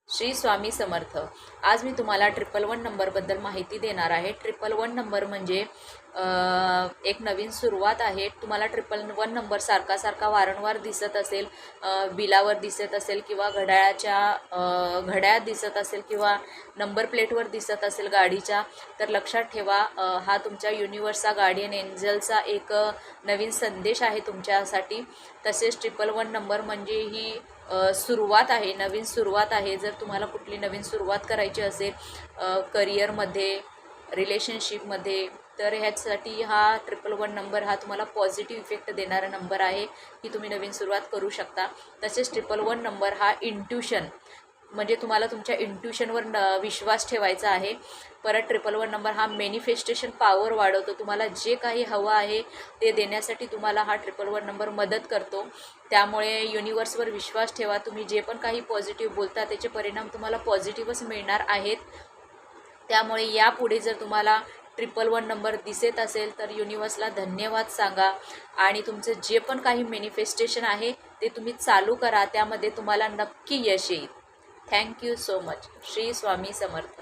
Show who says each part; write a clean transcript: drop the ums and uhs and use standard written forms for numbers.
Speaker 1: श्री स्वामी समर्थ। आज मी तुम्हाला 111 नंबरबद्दल माहिती देणार आहे। 111 नंबर म्हणजे एक नवीन सुरुवात आहे। तुम्हाला 111 नंबर सारखा वारंवार दिसत असेल, बिलावर दिसत असेल किंवा घड्याळात दिसत असेल किंवा नंबर प्लेटवर दिसत असेल गाडीच्या, तर लक्षात ठेवा, हा तुमच्या युनिवर्सचा गार्डियन एंजलचा एक नवीन संदेश आहे तुमच्यासाठी। तसेच 111 नंबर म्हणजे ही सुरुवात आहे, नवीन सुरुवात आहे। जर तुम्हाला कुठली नवीन सुरुवात करायची असेल करिअरमध्ये, रिलेशनशिपमध्ये, तर ह्यासाठी हा 111 नंबर हा तुम्हाला पॉझिटिव्ह इफेक्ट देणारा नंबर आहे की तुम्ही नवीन सुरुवात करू शकता। तसेच 111 नंबर हा इंट्युशन म्हणजे तुम्हाला तुमच्या इंट्युशनवर विश्वास ठेवायचा आहे। परत 111 नंबर हा मॅनिफेस्टेशन पॉवर वाढवतो। तुम्हाला जे काही हवं आहे ते देण्यासाठी तुम्हाला हा 111 नंबर मदत करतो। त्यामुळे युनिवर्सवर विश्वास ठेवा। तुम्ही जे पण काही पॉझिटिव्ह बोलता त्याचे परिणाम तुम्हाला पॉझिटिव्हच मिळणार आहेत। त्यामुळे यापुढे जर तुम्हाला 111 नंबर दिसत असेल तर युनिवर्सला धन्यवाद सांगा आणि तुमचं जे पण काही मॅनिफेस्टेशन आहे ते तुम्ही चालू करा, त्यामध्ये तुम्हाला नक्की यश येईल। Thank you so much. Shri Swami समर्थ।